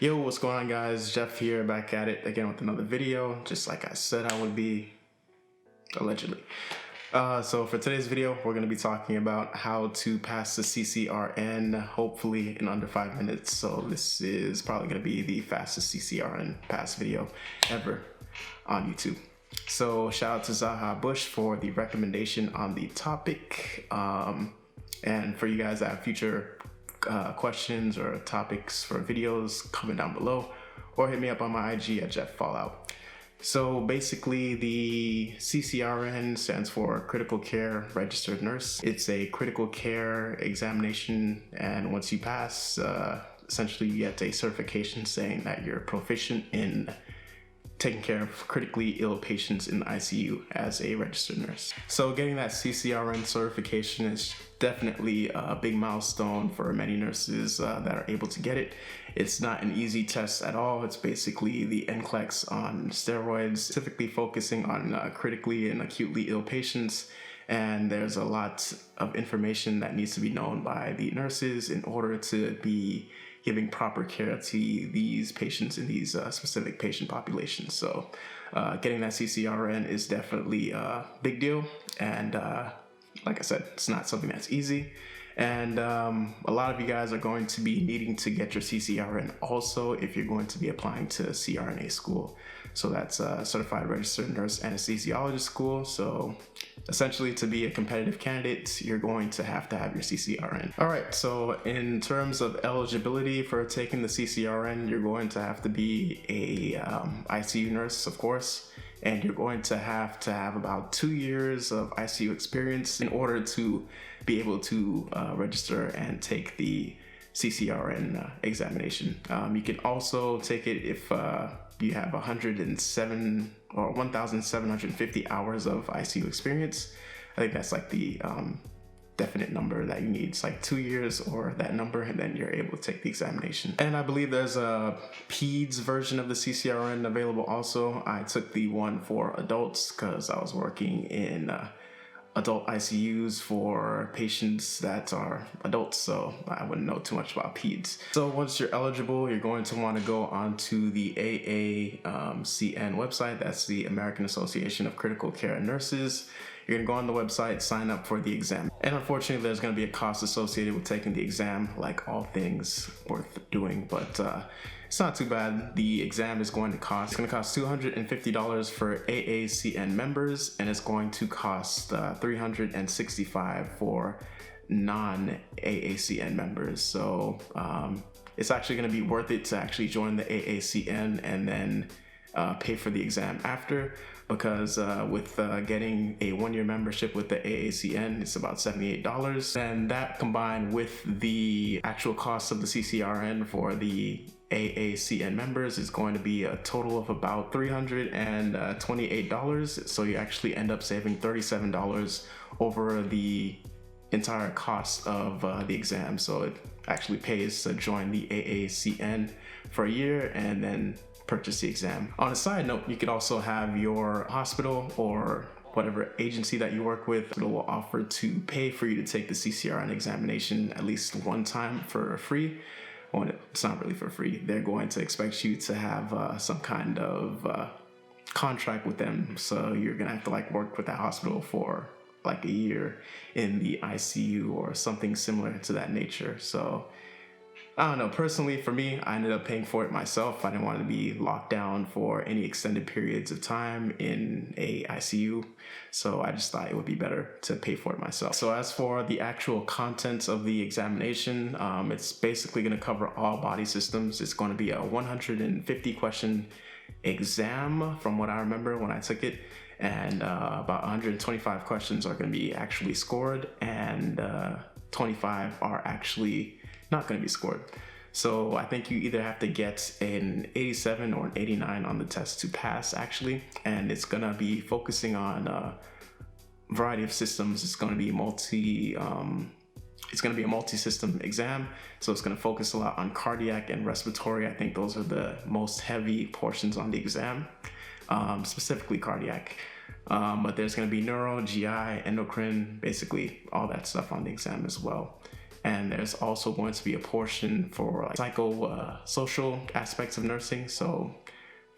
Yo, what's going on, guys? Jeff here, back at it again with another video, just like I said I would be, allegedly. So for today's video, we're going to be talking about how to pass the CCRN, hopefully in under 5 minutes. So this is probably going to be the fastest CCRN pass video ever on YouTube. So shout out to Zaha Bush for the recommendation on the topic. And for you guys that have future questions or topics for videos, comment down below or hit me up on my IG at Jeff Fallout. So basically, the CCRN stands for Critical Care Registered Nurse. It's a critical care examination, and once you pass, essentially you get a certification saying that you're proficient in taking care of critically ill patients in the ICU as a registered nurse. So getting that CCRN certification is definitely a big milestone for many nurses that are able to get it. It's not an easy test at all. It's basically the NCLEX on steroids, specifically focusing on critically and acutely ill patients. And there's a lot of information that needs to be known by the nurses in order to be giving proper care to these patients in these specific patient populations. So getting that CCRN is definitely a big deal. And like I said, it's not something that's easy. And a lot of you guys are going to be needing to get your CCRN also if you're going to be applying to CRNA school. So that's a Certified Registered Nurse Anesthesiologist School. So essentially, to be a competitive candidate, you're going to have your CCRN. All right, so in terms of eligibility for taking the CCRN, you're going to have to be a ICU nurse, of course, and you're going to have about 2 years of ICU experience in order to be able to register and take the CCRN examination. You can also take it if you have 107 or 1,750 hours of ICU experience. I think that's like the definite number that you need. It's like 2 years or that number, and then you're able to take the examination. And I believe there's a PEDS version of the CCRN available also. I took the one for adults because I was working in adult ICUs for patients that are adults, so I wouldn't know too much about PEDS. So once you're eligible, you're going to want to go onto the AACN website. That's the American Association of Critical Care Nurses. You're going to go on the website, sign up for the exam. And unfortunately, there's going to be a cost associated with taking the exam, like all things worth doing, but it's not too bad. The exam is going to cost $250 for AACN members, and it's going to cost $365 for non-AACN members. So it's actually going to be worth it to actually join the AACN and then pay for the exam after, because with getting a 1-year membership with the AACN, it's about $78. And that combined with the actual cost of the CCRN for the AACN members is going to be a total of about $328. So you actually end up saving $37 over the entire cost of the exam. So it actually pays to join the AACN for a year and then purchase the exam. On a side note, you could also have your hospital or whatever agency that you work with will offer to pay for you to take the CCRN examination at least one time for free. Well, it's not really for free. They're going to expect you to have some kind of contract with them. So you're gonna have to work with that hospital for like a year in the ICU or something similar to that nature. So I don't know, personally for me, I ended up paying for it myself. I didn't want to be locked down for any extended periods of time in a ICU. So I just thought it would be better to pay for it myself. So as for the actual contents of the examination, it's basically going to cover all body systems. It's going to be a 150 question exam from what I remember when I took it. And about 125 questions are going to be actually scored, and 25 are actually not going to be scored. So I think you either have to get an 87 or an 89 on the test to pass actually, and it's going to be focusing on a variety of systems. It's going to be a multi-system exam, so it's going to focus a lot on cardiac and respiratory. I think those are the most heavy portions on the exam, specifically cardiac. But there's going to be neuro, GI, endocrine, basically all that stuff on the exam as well. And there's also going to be a portion for like psycho-social aspects of nursing. So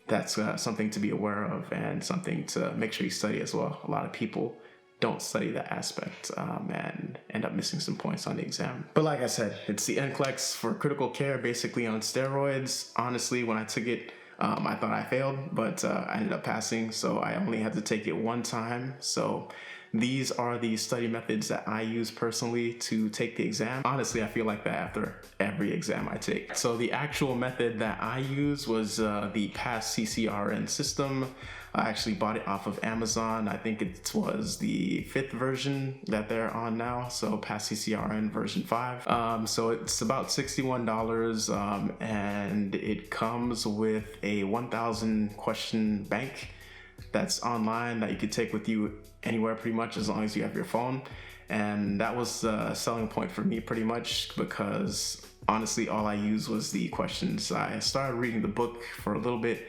that's something to be aware of and something to make sure you study as well. A lot of people don't study that aspect and end up missing some points on the exam. But like I said, it's the NCLEX for critical care, basically on steroids. Honestly, when I took it, I thought I failed, but I ended up passing, so I only had to take it one time. So these are the study methods that I use personally to take the exam. Honestly, I feel like that after every exam I take. So the actual method that I use was the PASS CCRN system. I actually bought it off of Amazon. I think it was the 5th version that they're on now. So PASS CCRN version 5. So it's about $61 and it comes with a 1,000 question bank that's online that you could take with you anywhere pretty much as long as you have your phone. And that was the selling point for me pretty much, because honestly all I used was the questions. I started reading the book for a little bit,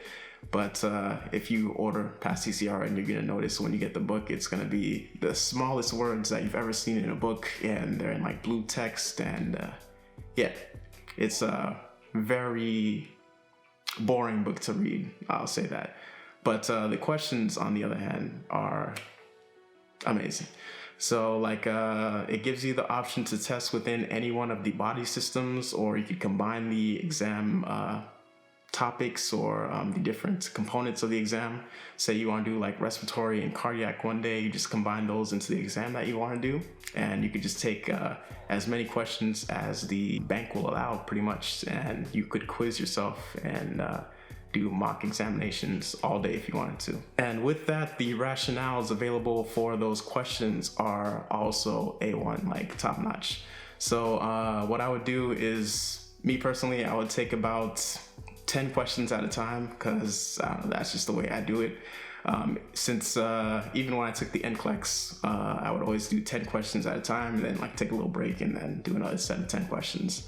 but if you order PASS CCRN, you're gonna notice when you get the book, it's gonna be the smallest words that you've ever seen in a book, and they're in like blue text, and yeah, it's a very boring book to read, I'll say that. But the questions, on the other hand, are amazing. So like it gives you the option to test within any one of the body systems, or you could combine the exam topics or the different components of the exam. Say you want to do like respiratory and cardiac one day, you just combine those into the exam that you want to do, and you could just take as many questions as the bank will allow pretty much, and you could quiz yourself and do mock examinations all day if you wanted to. And with that, the rationales available for those questions are also A1, like top notch. So what I would do is, me personally, I would take about 10 questions at a time, because that's just the way I do it. Since even when I took the NCLEX, I would always do 10 questions at a time, and then like take a little break and then do another set of 10 questions.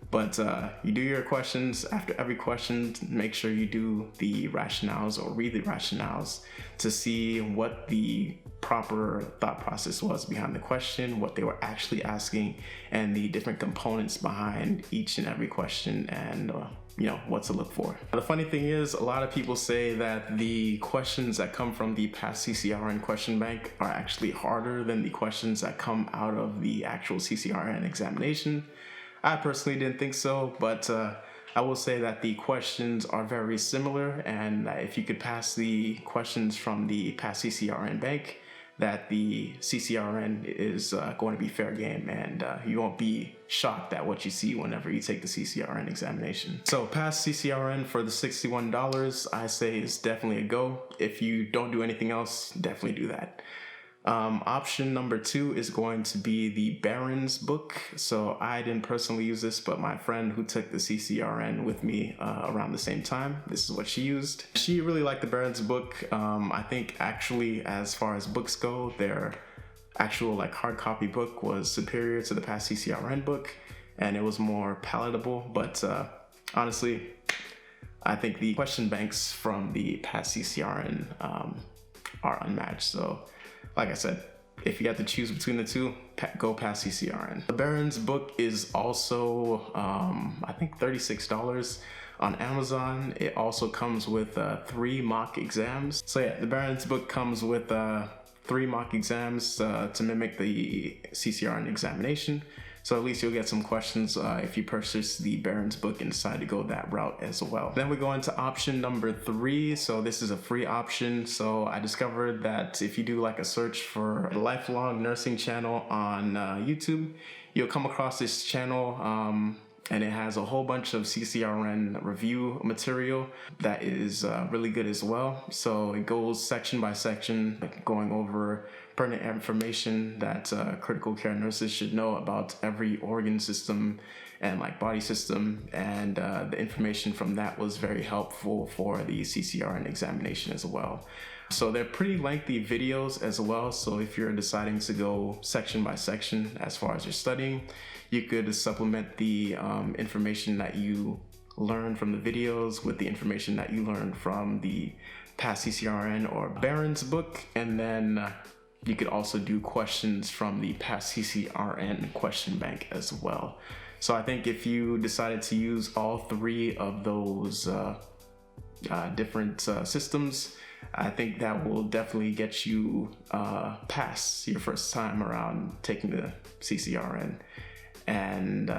But you do your questions. After every question, make sure you do the rationales or read the rationales to see what the proper thought process was behind the question, what they were actually asking, and the different components behind each and every question, and you know, what to look for. The funny thing is, a lot of people say that the questions that come from the PASS CCRN question bank are actually harder than the questions that come out of the actual CCRN examination. I personally didn't think so, but I will say that the questions are very similar, and if you could pass the questions from the PASS CCRN bank, that the CCRN is going to be fair game, and you won't be shocked at what you see whenever you take the CCRN examination. So PASS CCRN for the $61, I say is definitely a go. If you don't do anything else, definitely do that. Option number 2 is going to be the Barron's book. So I didn't personally use this, but my friend who took the CCRN with me around the same time, this is what she used. She really liked the Barron's book. I think actually, as far as books go, their actual like hard copy book was superior to the PASS CCRN book, and it was more palatable. But honestly, I think the question banks from the PASS CCRN are unmatched. So like I said, if you had to choose between the two, go PASS CCRN. The Barron's book is also, I think $36 on Amazon. It also comes with 3 mock exams. So yeah, the Barron's book comes with 3 mock exams to mimic the CCRN examination. So at least you'll get some questions if you purchase the Barron's book and decide to go that route as well. Then we go into option number 3. So this is a free option. So I discovered that if you do like a search for a lifelong nursing channel on YouTube, you'll come across this channel and it has a whole bunch of CCRN review material that is really good as well. So it goes section by section, like going over pertinent information that critical care nurses should know about every organ system and like body system, and the information from that was very helpful for the CCRN examination as well. So they're pretty lengthy videos as well, so if you're deciding to go section by section as far as you're studying, you could supplement the information that you learn from the videos with the information that you learn from the PASS CCRN or Barron's book, and then you could also do questions from the past CCRN question bank as well. So I think if you decided to use all three of those different systems, I think that will definitely get you past your first time around taking the CCRN. And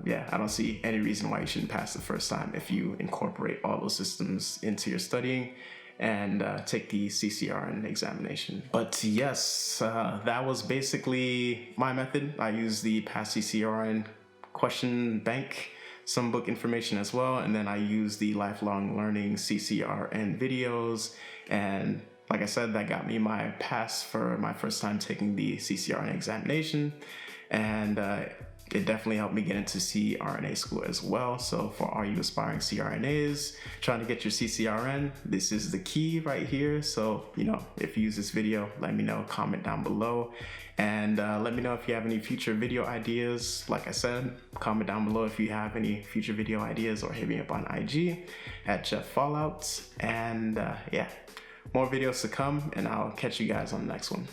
yeah, I don't see any reason why you shouldn't pass the first time if you incorporate all those systems into your studying and take the CCRN examination. But yes, that was basically my method. I use the past CCRN question bank, some book information as well, and then I use the lifelong learning CCRN videos, and like I said, that got me my pass for my first time taking the CCRN examination, and it definitely helped me get into CRNA school as well. So for all you aspiring CRNAs trying to get your CCRN, this is the key right here. So, you know, if you use this video, let me know, comment down below, and let me know if you have any future video ideas. Like I said, comment down below if you have any future video ideas, or hit me up on IG at Jeff Fallout. And yeah, more videos to come, and I'll catch you guys on the next one.